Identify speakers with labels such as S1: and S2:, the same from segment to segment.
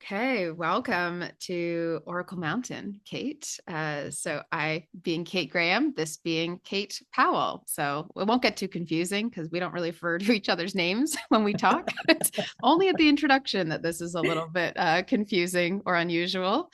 S1: Hey, welcome to Oracle Mountain, Kate. I being Kate Graham, this being Kate Powell. So it won't get too confusing because we don't really refer to each other's names when we talk. It's only at the introduction that this is a little bit confusing or unusual.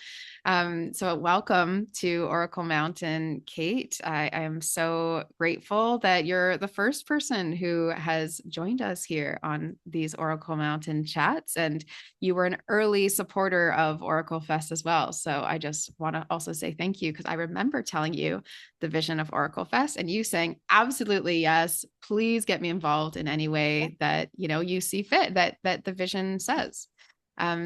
S1: So welcome to Oracle Mountain, Kate. I am so grateful that you're the first person who has joined us here on these Oracle Mountain chats. And you were an early supporter of OracleFest as well. So I just want to also say thank you because I remember telling you the vision of OracleFest and you saying, absolutely, yes, please get me involved in any way that you see fit, that the vision says.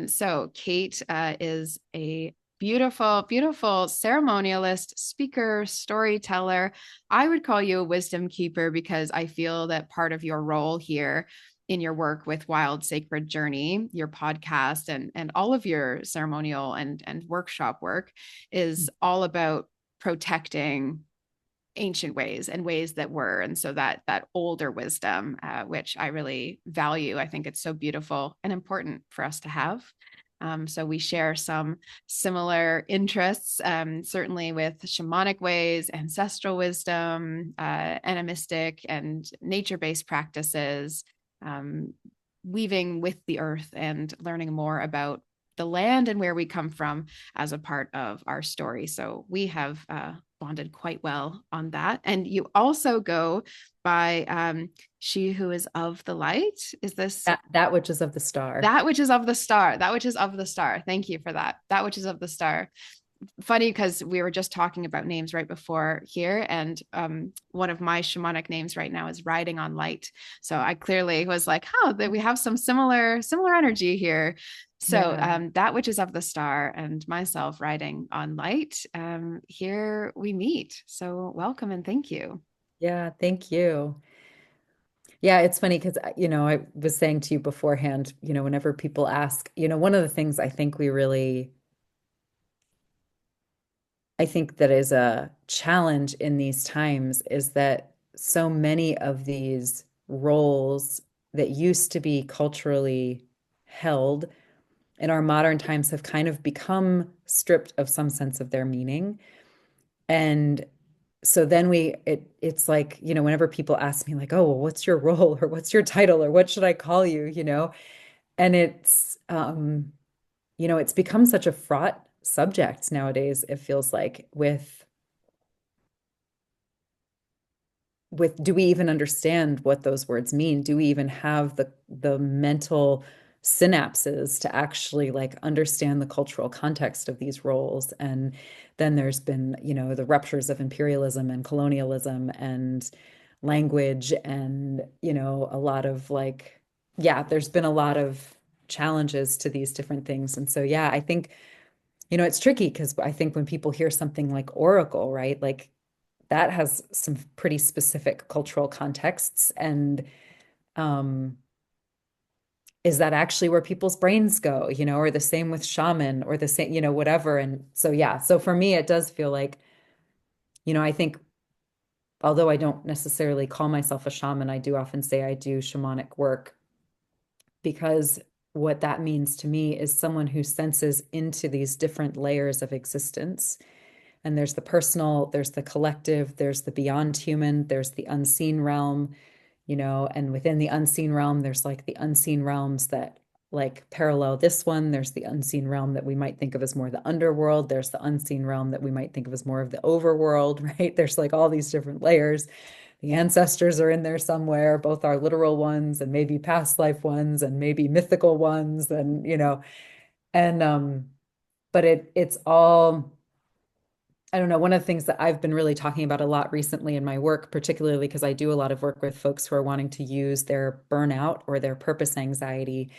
S1: So Kate is a beautiful, beautiful ceremonialist, speaker, storyteller. I would call you a wisdom keeper because I feel that part of your role here in your work with Wild Sacred Journey, your podcast, and all of your ceremonial and workshop work is all about protecting ancient ways and ways that were, and so that older wisdom, which I really value. I think it's so beautiful and important for us to have. So we share some similar interests, certainly with shamanic ways, ancestral wisdom, animistic and nature-based practices, um, weaving with the earth and learning more about the land and where we come from as a part of our story. So we have bonded quite well on that. And you also go by she who is of the light. Is this
S2: That which is of the star.
S1: that which is of the star? That which is of the star. Thank you for that. That which is of the star. Funny because we were just talking about names right before here, and one of my shamanic names right now is riding on light. So I clearly was like, oh, that we have some similar energy here. So
S2: Yeah.
S1: that which is of the star and myself riding on light, here we meet. So welcome and thank you.
S2: Yeah, thank you. Yeah, it's funny because, I was saying to you beforehand, whenever people ask, one of the things I think that is a challenge in these times is that so many of these roles that used to be culturally held in our modern times have kind of become stripped of some sense of their meaning. And so then it's like, whenever people ask me like, oh, well, what's your role or what's your title or what should I call you, And it's become such a fraught subject nowadays, it feels like with do we even understand what those words mean? Do we even have the mental synapses to actually like understand the cultural context of these roles? And then there's been, the ruptures of imperialism and colonialism and language and, a lot of like, yeah, there's been a lot of challenges to these different things. And so, yeah, I think, it's tricky because I think when people hear something like Oracle, right? Like that has some pretty specific cultural contexts. And um, is that actually where people's brains go, or the same with shaman or the same, whatever. And so, yeah, so for me, it does feel like, I think although I don't necessarily call myself a shaman, I do often say I do shamanic work because what that means to me is someone who senses into these different layers of existence. And there's the personal, there's the collective, there's the beyond human, there's the unseen realm, and within the unseen realm, there's like the unseen realms that like parallel this one. There's the unseen realm that we might think of as more the underworld. There's the unseen realm that we might think of as more of the overworld, right? There's like all these different layers. The ancestors are in there somewhere, both our literal ones and maybe past life ones and maybe mythical ones and and but it's all I don't know, one of the things that I've been really talking about a lot recently in my work, particularly because I do a lot of work with folks who are wanting to use their burnout or their purpose anxiety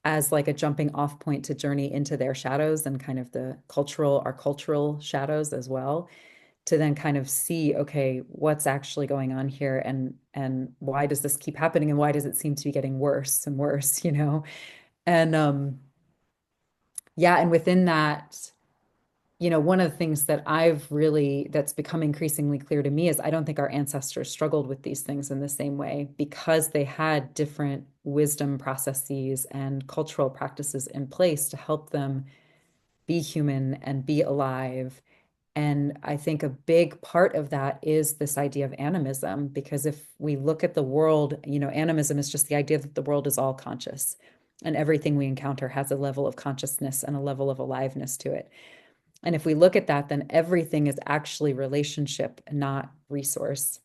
S2: as like a jumping off point to journey into their shadows and kind of our cultural shadows as well, to then kind of see, okay, what's actually going on here and why does this keep happening and why does it seem to be getting worse and worse? And yeah, and within that, one of the things that that's become increasingly clear to me is I don't think our ancestors struggled with these things in the same way because they had different wisdom processes and cultural practices in place to help them be human and be alive. And I think a big part of that is this idea of animism, because if we look at the world, animism is just the idea that the world is all conscious and everything we encounter has a level of consciousness and a level of aliveness to it. And if we look at that, then everything is actually relationship, not resource.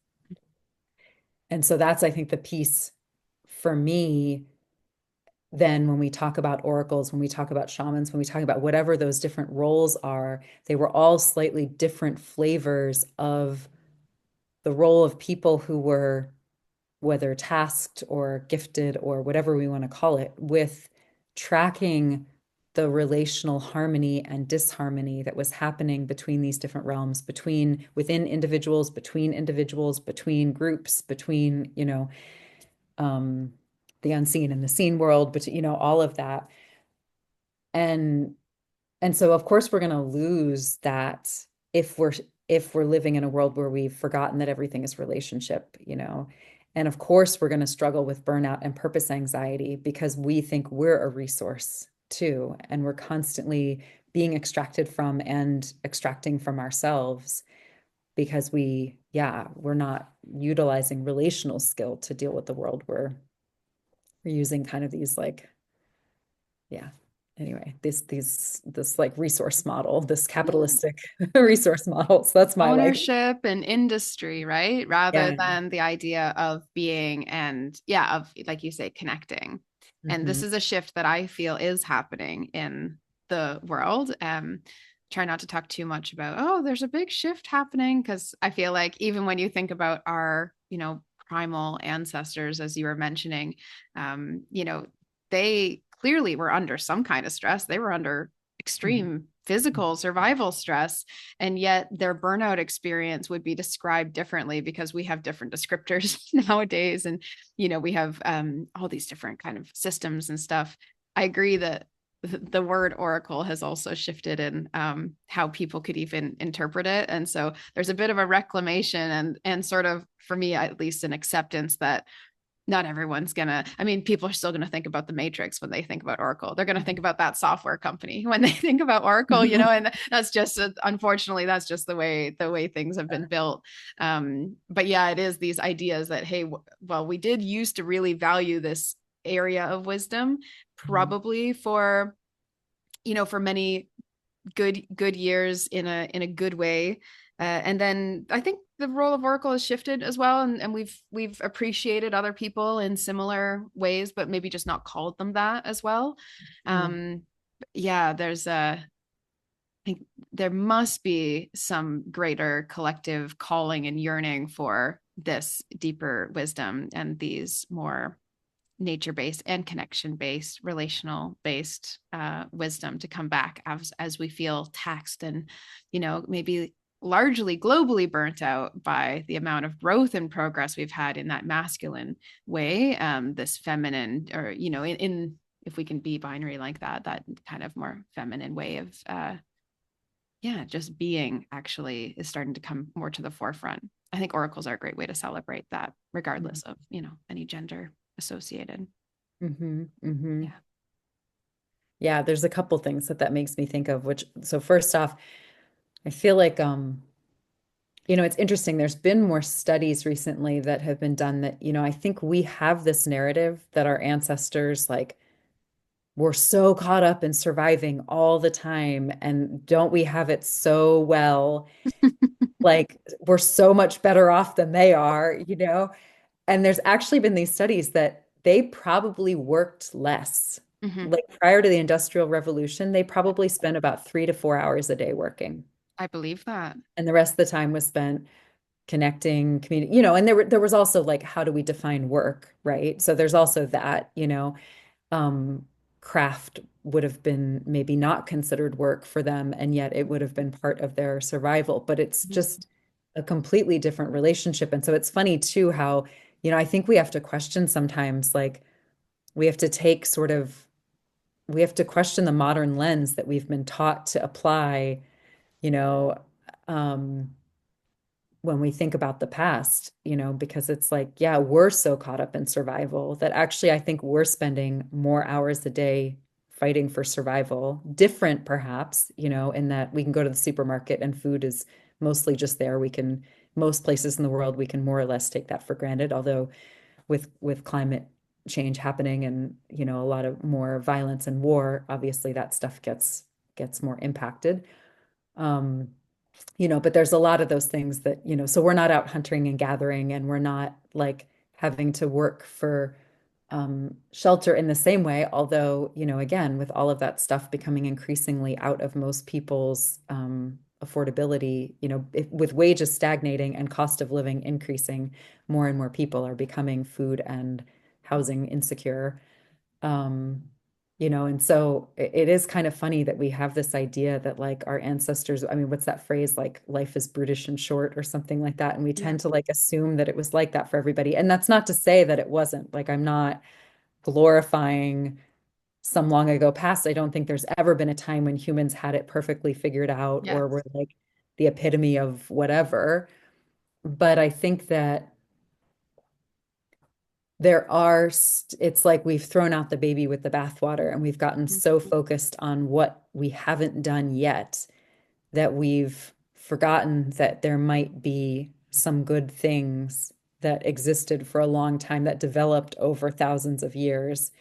S2: And so that's, I think, the piece for me. Then when we talk about oracles, when we talk about shamans, when we talk about whatever those different roles are, they were all slightly different flavors of the role of people who were, whether tasked or gifted or whatever we want to call it, with tracking the relational harmony and disharmony that was happening between these different realms, within individuals, between groups, between, um, the unseen and the seen world, but all of that. And and so of course we're going to lose that if we're living in a world where we've forgotten that everything is relationship. And of course we're going to struggle with burnout and purpose anxiety because we think we're a resource too, and we're constantly being extracted from and extracting from ourselves because we're not utilizing relational skill to deal with the world. We're using kind of these like, yeah. Anyway, this like resource model, this
S1: Yeah.
S2: capitalistic resource model. So that's my like,
S1: Ownership and industry, right? Rather
S2: yeah.
S1: than the idea of being and, yeah, of, like you say, connecting. And this
S2: Hmm.
S1: is a shift that I feel is happening in the world. Try not to talk too much about, oh, there's a big shift happening, because I feel like even when you think about our, primal ancestors, as you were mentioning, they clearly were under some kind of stress. They were under extreme physical survival stress, and yet their burnout experience would be described differently because we have different descriptors nowadays, and we have all these different kind of systems and stuff. I agree that the word oracle has also shifted in how people could even interpret it, and so there's a bit of a reclamation and sort of, for me at least, an acceptance that not everyone's gonna, I mean, people are still gonna think about the Matrix when they think about Oracle. They're gonna think about that software company when they think about Oracle, and that's just, unfortunately, that's just the way things have been built. But yeah, it is these ideas that, hey, well, we did used to really value this area of wisdom, probably for many good years in a good way. And then I think the role of Oracle has shifted as well, and we've appreciated other people in similar ways, but maybe just not called them that as well. Um, yeah, I think there must be some greater collective calling and yearning for this deeper wisdom and these more nature-based and connection-based, relational-based wisdom to come back as we feel taxed and, maybe largely globally burnt out by the amount of growth and progress we've had in that masculine way, this feminine, or, in if we can be binary like that kind of more feminine way of, yeah, just being actually is starting to come more to the forefront. I think oracles are a great way to celebrate that, regardless of, any gender associated.
S2: Hmm. Hmm.
S1: Yeah.
S2: Yeah, there's a couple things that makes me think of, which, so first off, I feel like, it's interesting. There's been more studies recently that have been done that, I think we have this narrative that our ancestors like were so caught up in surviving all the time. And don't we have it so well? Like we're so much better off than they are. And there's actually been these studies that they probably worked less.
S1: Hmm.
S2: Like prior to the Industrial Revolution, they probably spent about 3 to 4 hours a day working.
S1: I believe that.
S2: And the rest of the time was spent connecting, community, and there was also like, how do we define work, right? So there's also that, um, craft would have been maybe not considered work for them, and yet it would have been part of their survival. But it's
S1: Mhm.
S2: just a completely different relationship. And so it's funny too how, I think we have to question sometimes, like we have to take we have to question the modern lens that we've been taught to apply you know, um, when we think about the past, because it's like, yeah, we're so caught up in survival that actually I think we're spending more hours a day fighting for survival. Different, perhaps, in that we can go to the supermarket and food is mostly just there. Most places in the world, we can more or less take that for granted. Although with climate change happening and, a lot of more violence and war, obviously that stuff gets more impacted. Um, but there's a lot of those things that, so we're not out hunting and gathering, and we're not like having to work for shelter in the same way. Although, again, with all of that stuff becoming increasingly out of most people's affordability, with wages stagnating and cost of living increasing, more and more people are becoming food and housing insecure. Um, and so it is kind of funny that we have this idea that like our ancestors, I mean, what's that phrase, like life is brutish and short or something like that. And we
S1: Yeah.
S2: tend to like assume that it was like that for everybody. And that's not to say that it wasn't. Like I'm not glorifying some long ago past. I don't think there's ever been a time when humans had it perfectly figured out or
S1: Yes.
S2: were like the epitome of whatever. But I think that it's like we've thrown out the baby with the bathwater and we've gotten
S1: Mhm.
S2: so focused on what we haven't done yet that we've forgotten that there might be some good things that existed for a long time that developed over thousands of years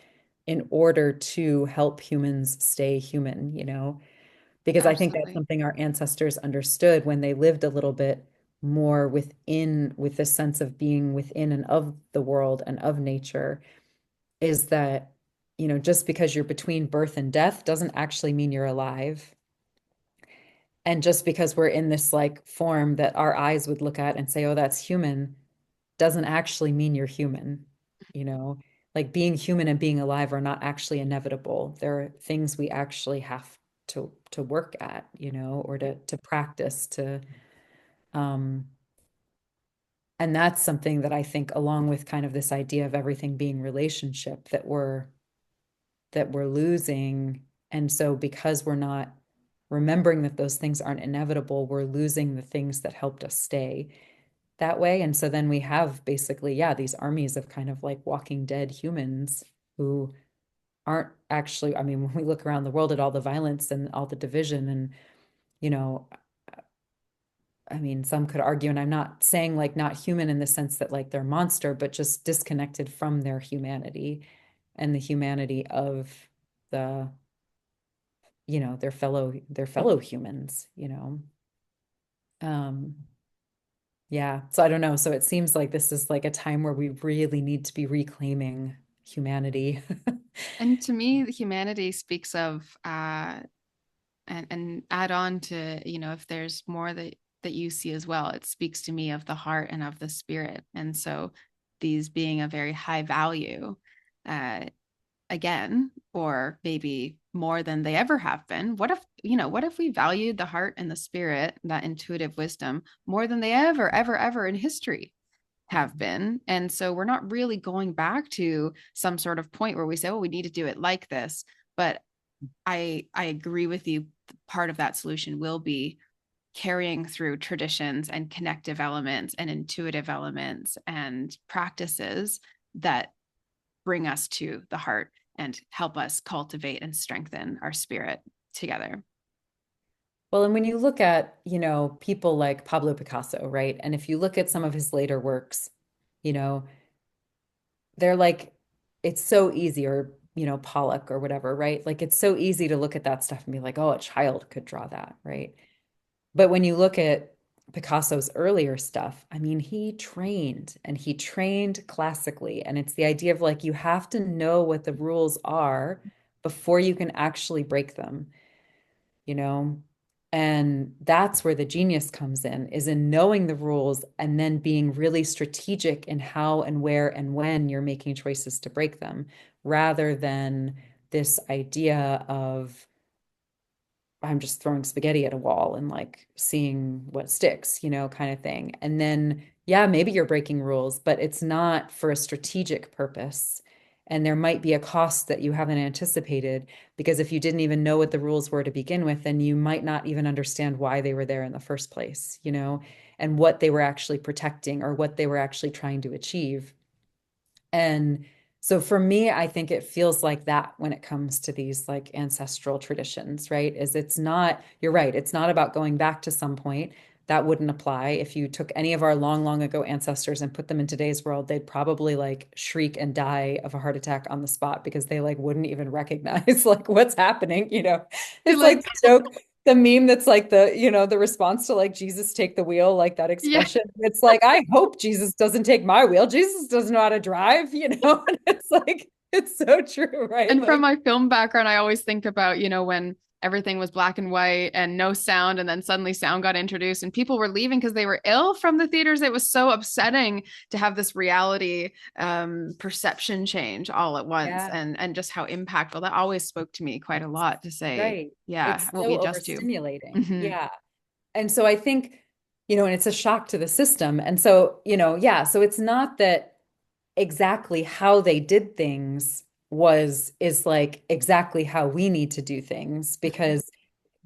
S2: in order to help humans stay human, because I think that's
S1: Absolutely.
S2: something our ancestors understood when they lived a little bit more with the sense of being within and of the world and of nature, is that, just because you're between birth and death doesn't actually mean you're alive. And just because we're in this like form that our eyes would look at and say, oh, that's human, doesn't actually mean you're human, you know? Like being human and being alive are not actually inevitable. There are things we actually have to work at, or to practice um and that's something that I think, along with kind of this idea of everything being relationship, that we're losing. And so because we're not remembering that those things aren't inevitable, we're losing the things that helped us stay that way. And so then we have basically, yeah, these armies of kind of like walking dead humans who aren't actually, I mean, when we look around the world at all the violence and all the division and, you know, I mean, some could argue, and I'm not saying like not human in the sense that like they're monster, but just disconnected from their humanity and the humanity of the, their fellow humans, Um, yeah. So I don't know. So it seems like this is like a time where we really need to be reclaiming humanity.
S1: And to me, the humanity speaks of and add on to, if there's more that you see as well, it speaks to me of the heart and of the spirit. And so these being a very high value, uh, again, or maybe more than they ever have been. What if we valued the heart and the spirit, that intuitive wisdom, more than they ever in history have been? And so we're not really going back to some sort of point where we say, oh, we need to do it like this. But I agree with you. Part of that solution will be carrying through traditions and connective elements and intuitive elements and practices that bring us to the heart and help us cultivate and strengthen our spirit together.
S2: Well, and when you look at, people like Pablo Picasso, right? And if you look at some of his later works, you know, they're like, it's so easy, or, Pollock or whatever, right? Like it's so easy to look at that stuff and be like, oh, a child could draw that, right? But when you look at Picasso's earlier stuff, I mean, he trained classically. And it's the idea of like, you have to know what the rules are before you can actually break them, you know? And that's where the genius comes in, is in knowing the rules and then being really strategic in how and where and when you're making choices to break them, rather than this idea of, I'm just throwing spaghetti at a wall and like seeing what sticks, kind of thing. And then, yeah, maybe you're breaking rules, but it's not for a strategic purpose. And there might be a cost that you haven't anticipated because if you didn't even know what the rules were to begin with, then you might not even understand why they were there in the first place, and what they were actually protecting or what they were actually trying to achieve. And so for me, I think it feels like that when it comes to these like ancestral traditions, right? Is it's not, you're right, it's not about going back to some point. That wouldn't apply. If you took any of our long, long ago ancestors and put them in today's world, they'd probably like shriek and die of a heart attack on the spot because they like wouldn't even recognize like what's happening. It's like
S1: Like,
S2: the joke, the meme that's like the response to like Jesus take the wheel, like that
S1: yeah.
S2: expression. It's like, I hope Jesus doesn't take my wheel. Jesus doesn't know how to drive. And it's like, it's so true, right?
S1: And from
S2: Like,
S1: my film background, I always think about, when everything was black and white and no sound, and then suddenly sound got introduced, and people were leaving because they were ill from the theaters. It was so upsetting to have this reality perception change all at once,
S2: yeah,
S1: and just how impactful that always spoke to me quite a lot to say,
S2: right.
S1: yeah,
S2: It's
S1: what we
S2: so
S1: adjust to.
S2: overstimulating.
S1: Hmm.
S2: Yeah. And so I think, and it's a shock to the system. And so, yeah, so it's not that exactly how they did things is like exactly how we need to do things because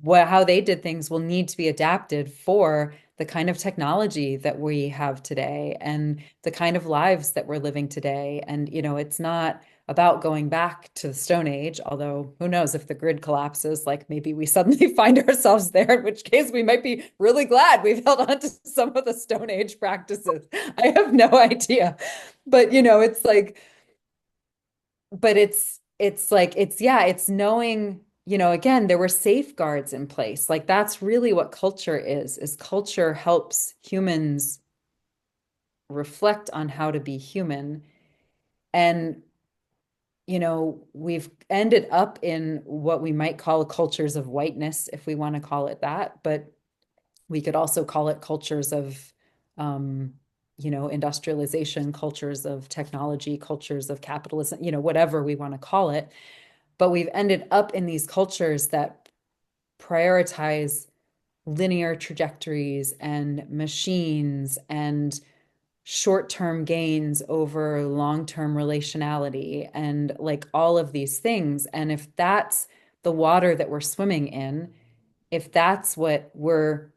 S2: how they did things will need to be adapted for the kind of technology that we have today and the kind of lives that we're living today. And, it's not about going back to the Stone Age, although who knows if the grid collapses, like maybe we suddenly find ourselves there, in which case we might be really glad we've held on to some of the Stone Age practices. I have no idea. But, it's like, but it's like it's knowing, again, there were safeguards in place. Like that's really what culture is culture helps humans reflect on how to be human. And we've ended up in what we might call cultures of whiteness, if we want to call it that, but we could also call it cultures of um, industrialization, cultures of technology, cultures of capitalism, whatever we want to call it. But we've ended up in these cultures that prioritize linear trajectories and machines and short-term gains over long-term relationality and like all of these things. And if that's the water that we're swimming in, if that's what we're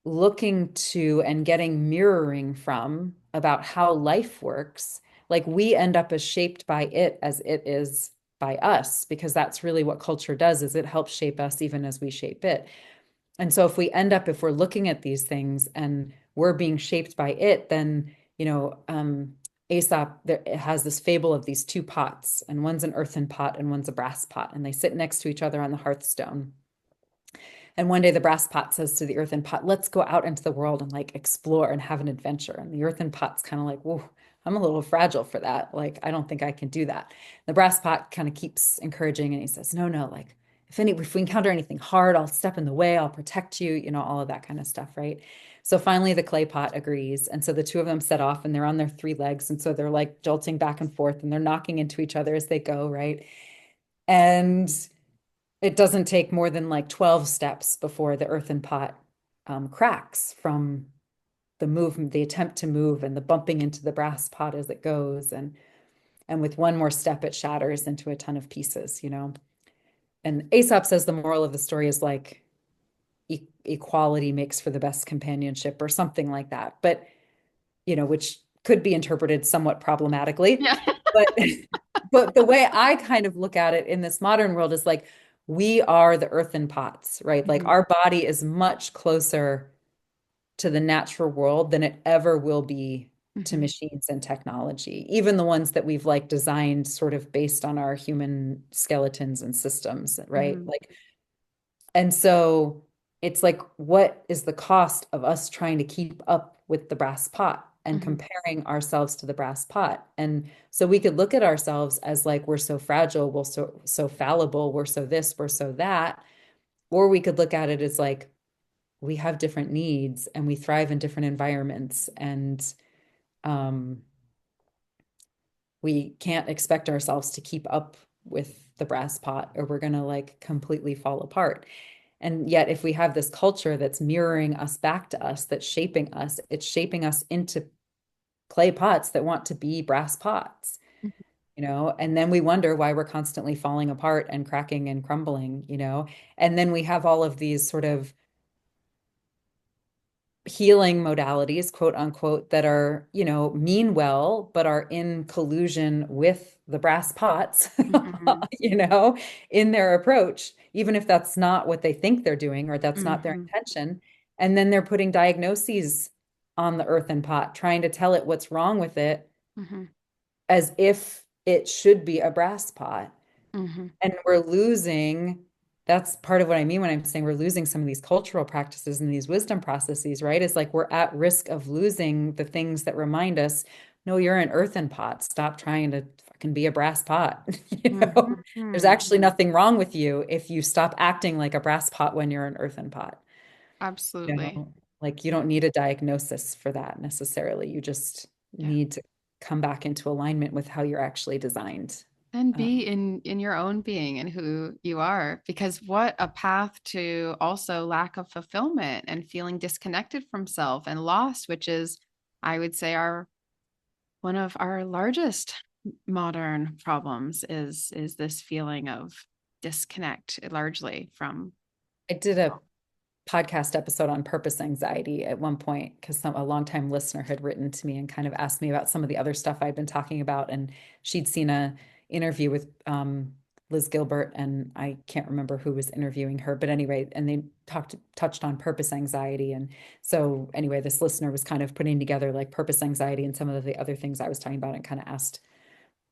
S2: looking to and getting mirroring from about how life works, like we end up as shaped by it as it is by us, because that's really what culture does, is it helps shape us even as we shape it. And so if we're looking at these things and we're being shaped by it, then, Aesop there, it has this fable of these two pots, and one's an earthen pot and one's a brass pot, and they sit next to each other on the hearthstone. And one day the brass pot says to the earthen pot, let's go out into the world and like explore and have an adventure. And the earthen pot's kind of like, whoa, I'm a little fragile for that. Like, I don't think I can do that. The brass pot kind of keeps encouraging and he says, no, no, like if we encounter anything hard, I'll step in the way, I'll protect you, all of that kind of stuff, right? So finally the clay pot agrees. And so the two of them set off and they're on their three legs. And so they're like jolting back and forth and they're knocking into each other as they go, right? And it doesn't take more than like 12 steps before the earthen pot cracks from the attempt to move and the bumping into the brass pot as it goes. And with one more step, it shatters into a ton of pieces. And Aesop says the moral of the story is like equality makes for the best companionship or something like that. But, which could be interpreted somewhat problematically.
S1: Yeah.
S2: But but the way I kind of look at it in this modern world is like we are the earthen pots, right? Like
S1: Hmm.
S2: our body is much closer to the natural world than it ever will be to
S1: Hmm.
S2: machines and technology, even the ones that we've like designed sort of based on our human skeletons and systems, right?
S1: Hmm.
S2: Like, and so it's like, what is the cost of us trying to keep up with the brass pot and
S1: Hmm.
S2: comparing ourselves to the brass pot? And so we could look at ourselves as like, we're so fragile, we're so fallible, we're so this, we're so that. Or we could look at it as like, we have different needs and we thrive in different environments. And um, we can't expect ourselves to keep up with the brass pot or we're going to like completely fall apart. And yet, if we have this culture that's mirroring us back to us, that's shaping us, it's shaping us into clay pots that want to be brass pots. and then we wonder why we're constantly falling apart and cracking and crumbling. And then we have all of these sort of healing modalities, quote unquote, that mean well, but are in collusion with the brass pots,
S1: Mm-hmm.
S2: you know, in their approach, even if that's not what they think they're doing or that's not their
S1: Mm-hmm.
S2: intention. And then they're putting diagnoses on the earthen pot, trying to tell it what's wrong with it
S1: Mm-hmm.
S2: as if it should be a brass pot.
S1: Mm-hmm.
S2: And we're losing, that's part of what I mean when I'm saying we're losing some of these cultural practices and these wisdom processes, right? It's like we're at risk of losing the things that remind us, no, you're an earthen pot. Stop trying to fucking be a brass pot. There's
S1: Mm-hmm.
S2: actually nothing wrong with you if you stop acting like a brass pot when you're an earthen pot. You
S1: Absolutely.
S2: know, like you don't need a diagnosis for that necessarily. You just
S1: Yeah.
S2: need to come back into alignment with how you're actually designed.
S1: And
S2: Uh,
S1: be in your own being and who you are, because what a path to also lack of fulfillment and feeling disconnected from self and lost, which is, I would say, our one of our largest modern problems is this feeling of disconnect largely from
S2: I did a podcast episode on purpose anxiety at one point because a longtime listener had written to me and kind of asked me about some of the other stuff I'd been talking about, and she'd seen a interview with Liz Gilbert, and I can't remember who was interviewing her, but anyway, and they touched on purpose anxiety, and so anyway, this listener was kind of putting together like purpose anxiety and some of the other things I was talking about, and kind of asked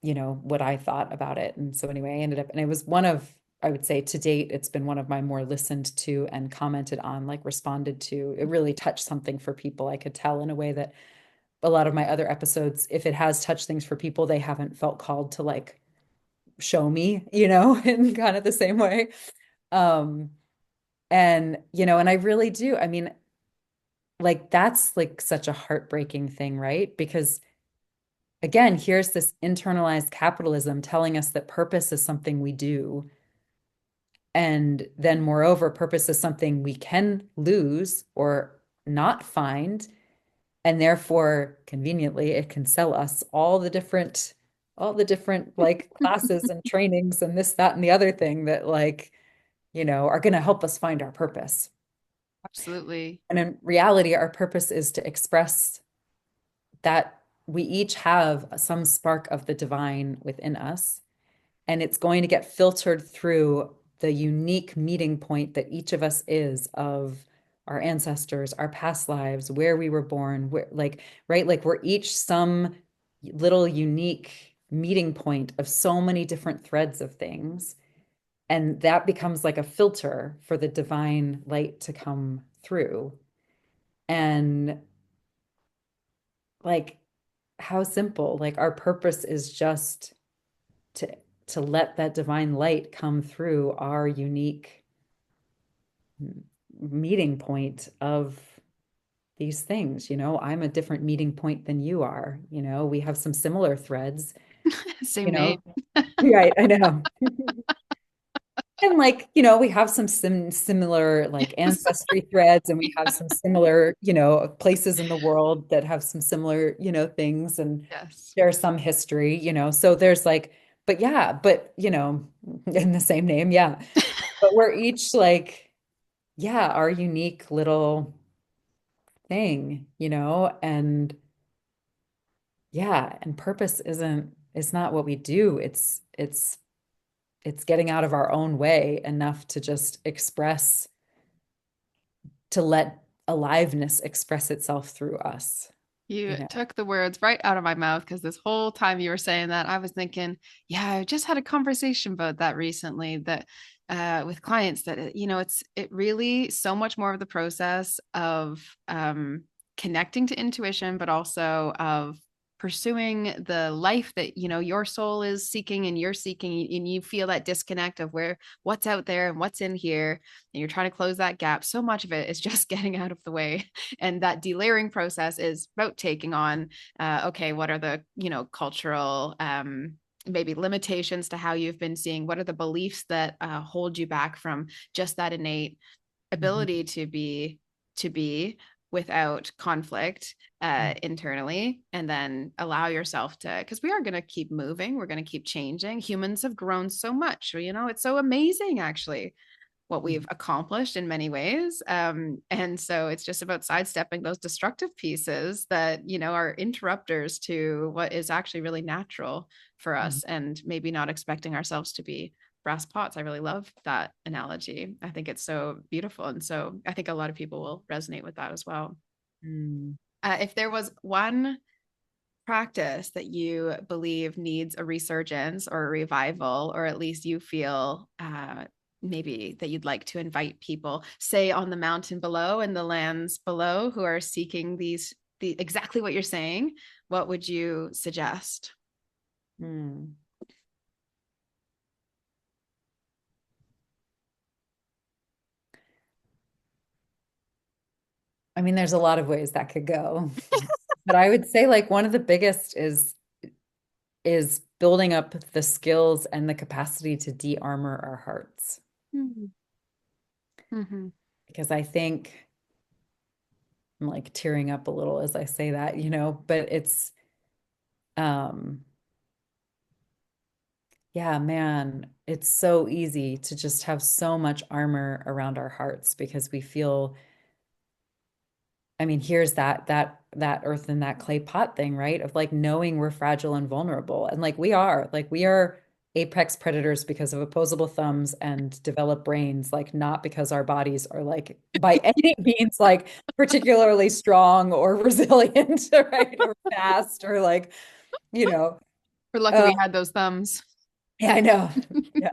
S2: what I thought about it. And so anyway, I ended up, and it was one of, I would say to date, it's been one of my more listened to and commented on, like responded to. It really touched something for people. I could tell in a way that a lot of my other episodes, if it has touched things for people, they haven't felt called to like show me, in kind of the same way. Um, and I really do. I mean, like that's like such a heartbreaking thing, right? Because again, here's this internalized capitalism telling us that purpose is something we do. And then, moreover, purpose is something we can lose or not find. And therefore, conveniently, it can sell us all the different like classes and trainings and this, that, and the other thing that like, are going to help us find our purpose.
S1: absolutely.
S2: And in reality, our purpose is to express that we each have some spark of the divine within us, and it's going to get filtered through the unique meeting point that each of us is of our ancestors, our past lives, where we were born, where, like, right? Like we're each some little unique meeting point of so many different threads of things. And that becomes like a filter for the divine light to come through. And like, how simple, like our purpose is just to to let that divine light come through our unique meeting point of these things. I'm a different meeting point than you are. We have some similar threads,
S1: Same
S2: you
S1: name.
S2: know. Right, I know. And like, we have some similar like
S1: Yes.
S2: ancestry threads, and we have some similar, places in the world that have some similar, things, and
S1: Yes.
S2: there's some history, so there's like, but yeah, but in the same name, yeah. But we're each like, yeah, our unique little thing, and yeah, and purpose it's not what we do. It's getting out of our own way enough to just express, to let aliveness express itself through us,
S1: You
S2: you know.
S1: took the words right out of my mouth because this whole time you were saying that, I was thinking, yeah, I just had a conversation about that recently that with clients that it really so much more of the process of connecting to intuition, but also of pursuing the life that your soul is seeking and you're seeking, and you feel that disconnect of what's out there and what's in here, and you're trying to close that gap. So much of it is just getting out of the way, and that delayering process is about taking on okay, what are the cultural maybe limitations to how you've been seeing, what are the beliefs that hold you back from just that innate
S2: Mhm.
S1: ability to be without conflict internally, and then allow yourself to, because we are going to keep moving, we're going to keep changing. Humans have grown so much, you know, it's so amazing actually what we've accomplished in many ways. And so it's just about sidestepping those destructive pieces that, you know, are interrupters to what is actually really natural for
S2: Mhm.
S1: us, and maybe not expecting ourselves to be brass pots. I really love that analogy. I think it's so beautiful. And so I think a lot of people will resonate with that as well.
S2: Mm.
S1: If there was one practice that you believe needs a resurgence or a revival, or at least you feel maybe that you'd like to invite people, say on the mountain below and the lands below, who are seeking exactly what you're saying, what would you suggest?
S2: Mm. I mean, there's a lot of ways that could go. But I would say like one of the biggest is building up the skills and the capacity to de-armor our hearts.
S1: Mm-hmm.
S2: Because I think I'm like tearing up a little as I say that, but it's um yeah, man, it's so easy to just have so much armor around our hearts because we feel, I mean, here's that earth and that clay pot thing, right? Of like knowing we're fragile and vulnerable. And like we are apex predators because of opposable thumbs and developed brains, like not because our bodies are like by any means like particularly strong or resilient, right? Or fast or like, you know,
S1: We're lucky
S2: uh,
S1: we had those thumbs.
S2: yeah, I know. Yeah.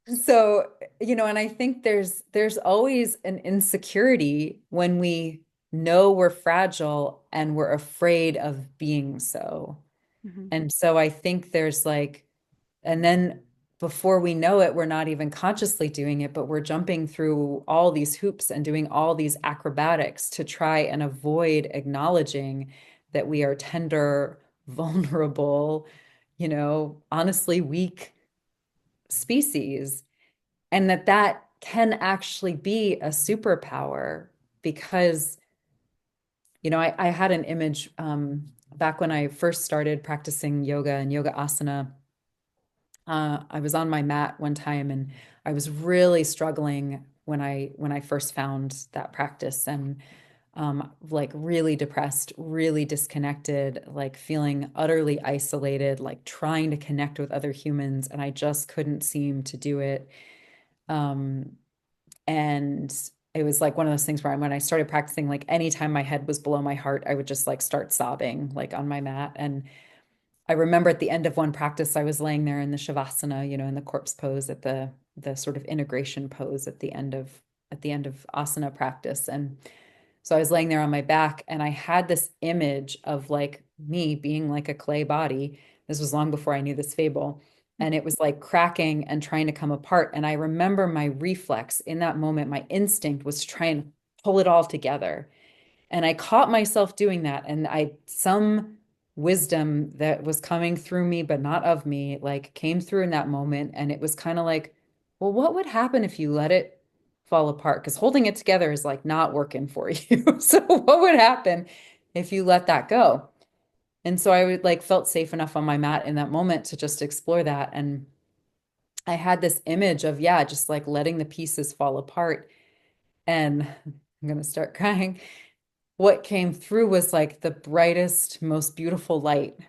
S2: So, and I think there's always an insecurity when we know we're fragile and we're afraid of being so.
S1: Mm-hmm.
S2: And so I think there's like, and then before we know it, we're not even consciously doing it, but we're jumping through all these hoops and doing all these acrobatics to try and avoid acknowledging that we are tender, vulnerable, honestly weak species, and that can actually be a superpower because I had an image back when I first started practicing yoga and yoga asana. I was on my mat one time and I was really struggling when I first found that practice, and like really depressed, really disconnected, like feeling utterly isolated, like trying to connect with other humans, and I just couldn't seem to do it. Um, and it was like one of those things where when I started practicing, like anytime my head was below my heart, I would just like start sobbing like on my mat. And I remember at the end of one practice, I was laying there in the shavasana, in the corpse pose at the sort of integration pose at the end of asana practice. And so I was laying there on my back and I had this image of like me being like a clay body. This was long before I knew this fable. And it was like cracking and trying to come apart. And I remember my reflex in that moment, my instinct was to try and pull it all together. And I caught myself doing that. And some wisdom that was coming through me, but not of me, like came through in that moment. And it was kind of like, well, what would happen if you let it fall apart? Because holding it together is like not working for you. So what would happen if you let that go? And so I would like felt safe enough on my mat in that moment to just explore that. And I had this image of, yeah, just like letting the pieces fall apart. And I'm going to start crying. What came through was like the brightest, most beautiful light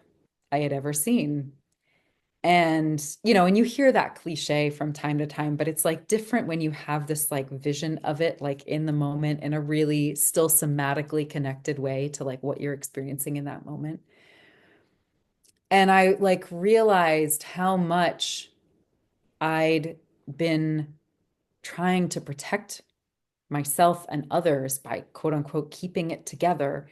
S2: I had ever seen. And, and you hear that cliche from time to time, but it's like different when you have this like vision of it, like in the moment in a really still somatically connected way to like what you're experiencing in that moment. And I like realized how much I'd been trying to protect myself and others by quote unquote keeping it together.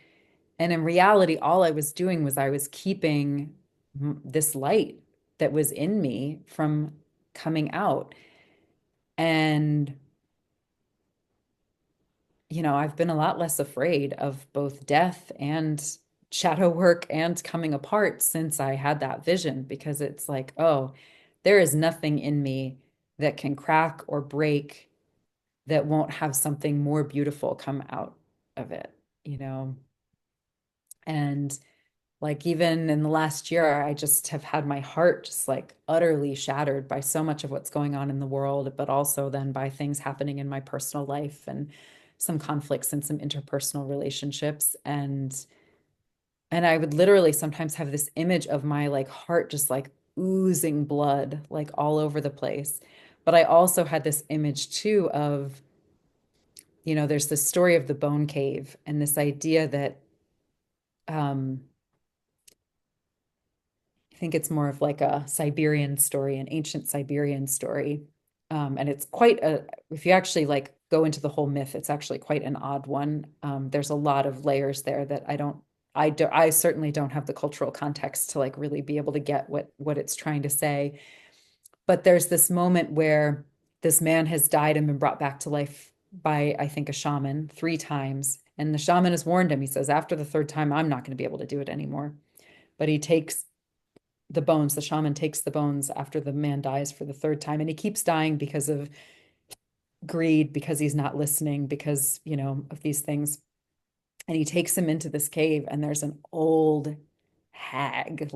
S2: And in reality, all I was doing was I was keeping this light that was in me from coming out. And, I've been a lot less afraid of both death and shadow work and coming apart since I had that vision, because it's like, oh, there is nothing in me that can crack or break that won't have something more beautiful come out of it. you know, and like even in the last year, I just have had my heart just like utterly shattered by so much of what's going on in the world, but also then by things happening in my personal life and some conflicts and some interpersonal relationships. And I would literally sometimes have this image of my like heart just like oozing blood like all over the place. But I also had this image too of, there's this story of the bone cave and this idea that um I think it's more of like a Siberian story, an ancient Siberian story. And it's quite if you actually like go into the whole myth, it's actually quite an odd one. There's a lot of layers there that I certainly don't have the cultural context to like really be able to get what it's trying to say. But there's this moment where this man has died and been brought back to life by, I think, a shaman 3 times. And the shaman has warned him. He says, after the third time, I'm not going to be able to do it anymore. But he takes the shaman takes the bones after the man dies for the third time. And he keeps dying because of greed, because he's not listening, because, of these things. And he takes him into this cave, and there's an old hag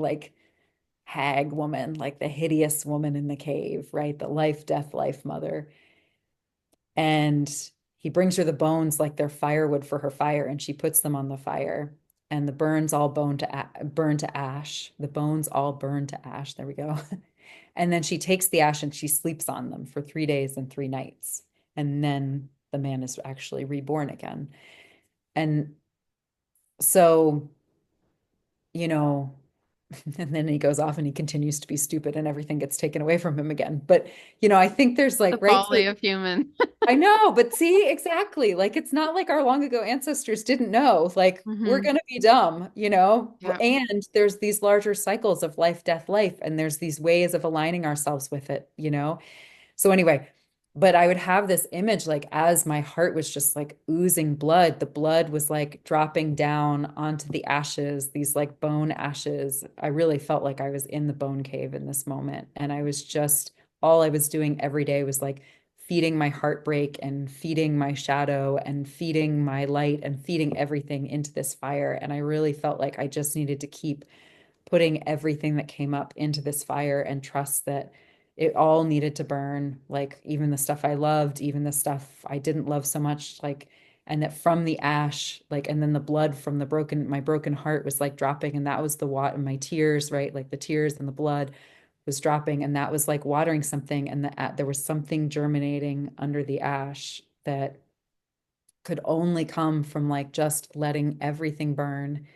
S2: woman, like the hideous woman in the cave, right? The life, death, life mother. And he brings her the bones like they're firewood for her fire, and she puts them on the fire. And the burns all burn to ash. The bones all burn to ash. There we go. And then she takes the ash and she sleeps on them for 3 days and 3 nights. And then the man is actually reborn again. And so, you know, and then he goes off and he continues to be stupid and everything gets taken away from him again. But, I think there's
S1: The
S2: like, right? So
S1: folly of human.
S2: I know, but see, exactly. Like, it's not like our long ago ancestors didn't know. Like, we're
S1: Hmm.
S2: going to be dumb,
S1: Yeah.
S2: And there's these larger cycles of life, death, life, and there's these ways of aligning ourselves with it. So anyway, but I would have this image like as my heart was just like oozing blood, the blood was like dropping down onto the ashes, these like bone ashes. I really felt like I was in the bone cave in this moment. And I was just, all I was doing every day was like feeding my heartbreak and feeding my shadow and feeding my light and feeding everything into this fire. And I really felt like I just needed to keep putting everything that came up into this fire and trust that it all needed to burn, like even the stuff I loved, even the stuff I didn't love so much, like, and that from the ash, like, and then the blood from my broken heart was like dropping, and that was the water, my tears, right? Like the tears and the blood was dropping, and that was like watering something, and there was something germinating under the ash that could only come from like just letting everything burn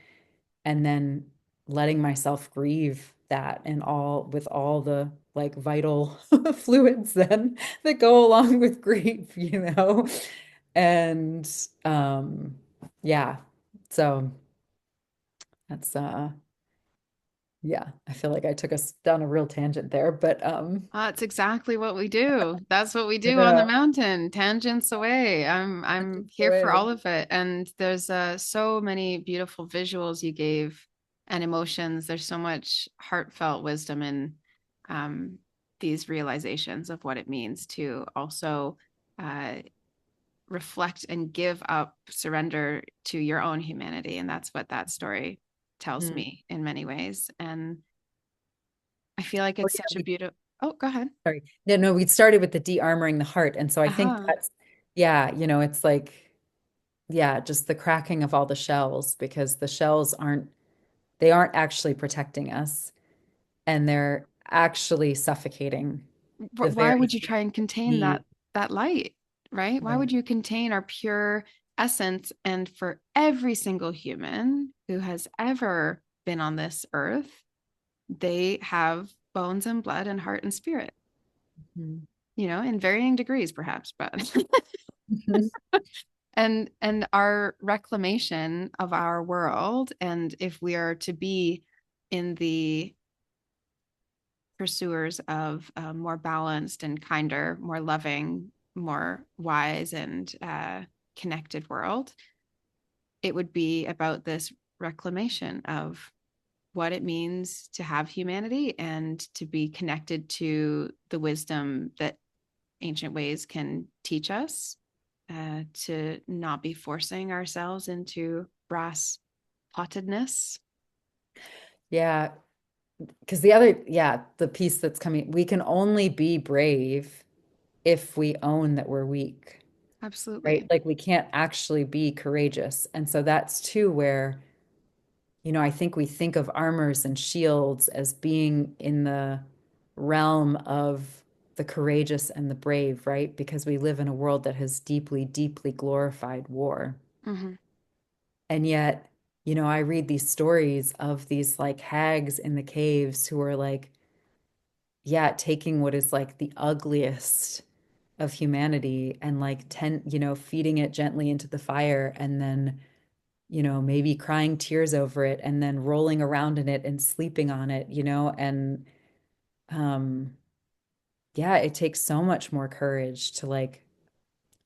S2: and then letting myself grieve that and all with all the like vital fluids then that go along with grief. And yeah, so that's yeah, I feel like I took us down a real tangent there, but
S1: That's exactly what we do. That's what we do on the
S2: yeah,
S1: mountain, tangents away. I'm
S2: tangents
S1: here for
S2: away.
S1: all of it. And there's so many beautiful visuals you gave and emotions. There's so much heartfelt wisdom in um, these realizations of what it means to also uh, reflect and give up, surrender to your own humanity. And that's what that story tells
S2: Hmm.
S1: me in many ways. And I feel like
S2: Oh
S1: it's
S2: yeah,
S1: such a beautiful. Oh, go ahead.
S2: sorry. No, we started with the de-armoring the heart, and so I think
S1: Uh-huh.
S2: that's, yeah, it's like, yeah, just the cracking of all the shells, because the shells aren't actually protecting us, and they're actually suffocating the
S1: Why
S2: very
S1: would you try and contain
S2: need.
S1: that light, right? Why would
S2: Right.
S1: you contain our pure essence? And for every single human who has ever been on this earth, they have bones and blood and heart and spirit,
S2: Mhm.
S1: in varying degrees perhaps, but
S2: Mhm.
S1: and our reclamation of our world, and if we are to be in the pursuers of a more balanced and kinder, more loving, more wise and connected world, it would be about this reclamation of what it means to have humanity and to be connected to the wisdom that ancient ways can teach us to not be forcing ourselves into brass pottedness.
S2: Yeah, because the other, yeah, the piece that's coming, we can only be brave if we own that we're weak, right?
S1: Absolutely.
S2: Like we can't actually be courageous. And so that's too where, I think we think of armors and shields as being in the realm of the courageous and the brave, right? Because we live in a world that has deeply, deeply glorified war.
S1: Mm-hmm.
S2: And yet, I read these stories of these like hags in the caves who are like, yeah, taking what is like the ugliest of humanity and like feeding it gently into the fire and then, maybe crying tears over it and then rolling around in it and sleeping on it, and um yeah, it takes so much more courage to like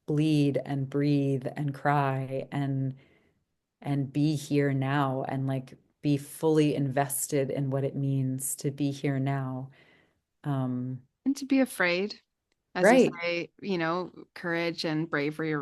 S2: bleed and breathe and cry and be here now and like be fully invested in what it means to be here now. Um,
S1: And to be afraid, as you
S2: right.
S1: say, courage and bravery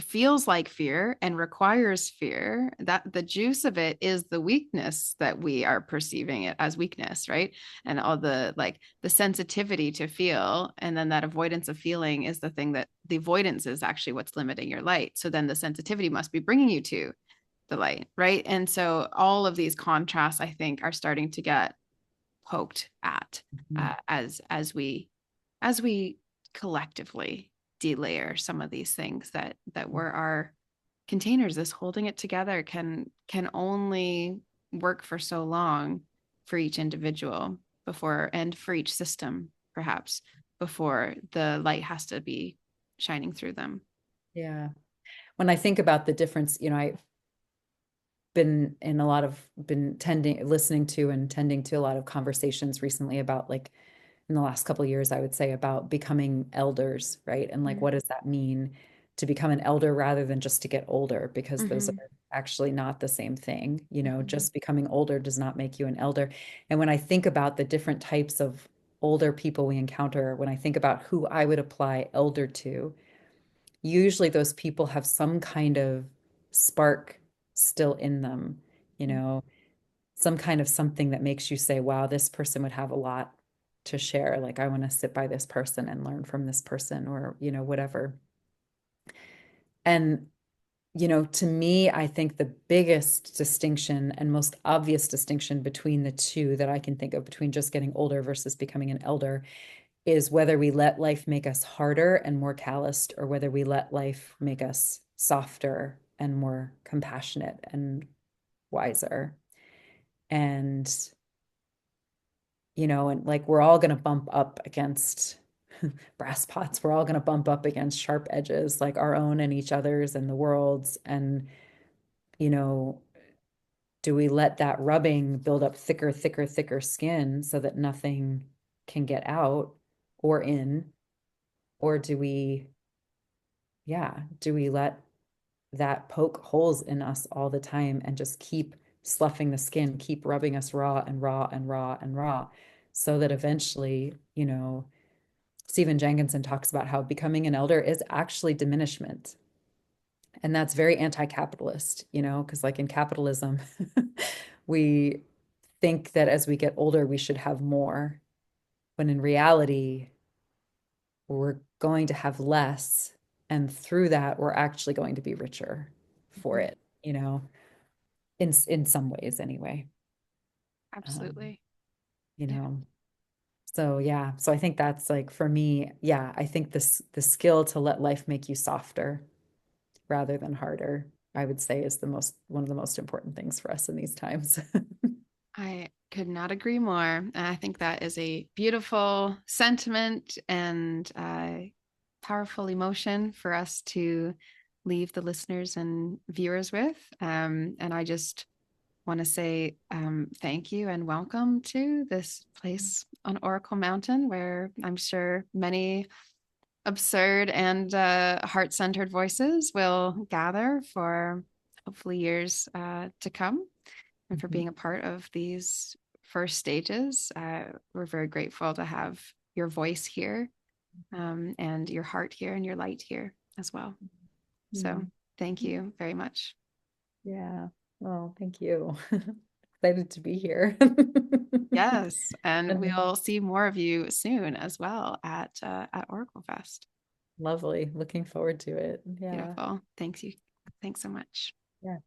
S1: feels like fear and requires fear. That the juice of it is the weakness that we are perceiving it as weakness, right? And all the like the sensitivity to feel, and then that avoidance of feeling is the thing that the avoidance is actually what's limiting your light. So then the sensitivity must be bringing you to the light, right? And so all of these contrasts, I think, are starting to get poked at
S2: Mhm.
S1: as we collectively delayer some of these things that were our containers. This holding it together can only work for so long for each individual before, and for each system perhaps, before the light has to be shining through them.
S2: Yeah. When I think about the difference, I've been tending, listening to and tending to a lot of conversations recently about like in the last couple of years, I would say about becoming elders, right? And like,
S1: Mm-hmm.
S2: what does that mean to become an elder rather than just to get older? Because those
S1: Mm-hmm.
S2: are actually not the same thing.
S1: Mm-hmm.
S2: Just becoming older does not make you an elder. And when I think about the different types of older people we encounter, when I think about who I would apply elder to, usually those people have some kind of spark still in them, you know, some kind of something that makes you say, wow, this person would have a lot to share. Like, I want to sit by this person and learn from this person or, whatever. And, to me, I think the biggest distinction and most obvious distinction between the two that I can think of between just getting older versus becoming an elder is whether we let life make us harder and more calloused or whether we let life make us softer and more compassionate and wiser. And and like we're all going to bump up against brass pots. We're all going to bump up against sharp edges, like our own and each other's and the world's. And, you know, do we let that rubbing build up thicker, thicker, thicker skin so that nothing can get out or in? Or do we let that poke holes in us all the time and just keep sloughing the skin, keep rubbing us raw and raw and raw and raw, so that eventually, Stephen Jenkinson talks about how becoming an elder is actually diminishment. And that's very anti-capitalist, because like in capitalism, we think that as we get older, we should have more, when in reality, we're going to have less. And through that, we're actually going to be richer for
S1: Mm-hmm.
S2: it, in some ways anyway. Um,
S1: Absolutely.
S2: you
S1: Yeah.
S2: know. So yeah, so I think that's like for me, yeah, I think this the skill to let life make you softer rather than harder, I would say is the most one of the most important things for us in these times.
S1: I could not agree more. And I think that is a beautiful sentiment and powerful emotion for us to leave the listeners and viewers with. And I just want to say thank you and welcome to this place on Oracle Mountain, where I'm sure many absurd and heart centered voices will gather for hopefully years to come, and for
S2: Mhm.
S1: being a part of these first stages. We're very grateful to have your voice here, and your heart here and your light here as well. So thank you very much.
S2: Yeah. Oh, thank you. Excited to be here.
S1: Yes, and
S2: And
S1: we'll see more of you soon as well at OracleFest.
S2: lovely. Looking forward to it. Yeah.
S1: Beautiful. Thanks you. Thanks so much.
S2: Yeah.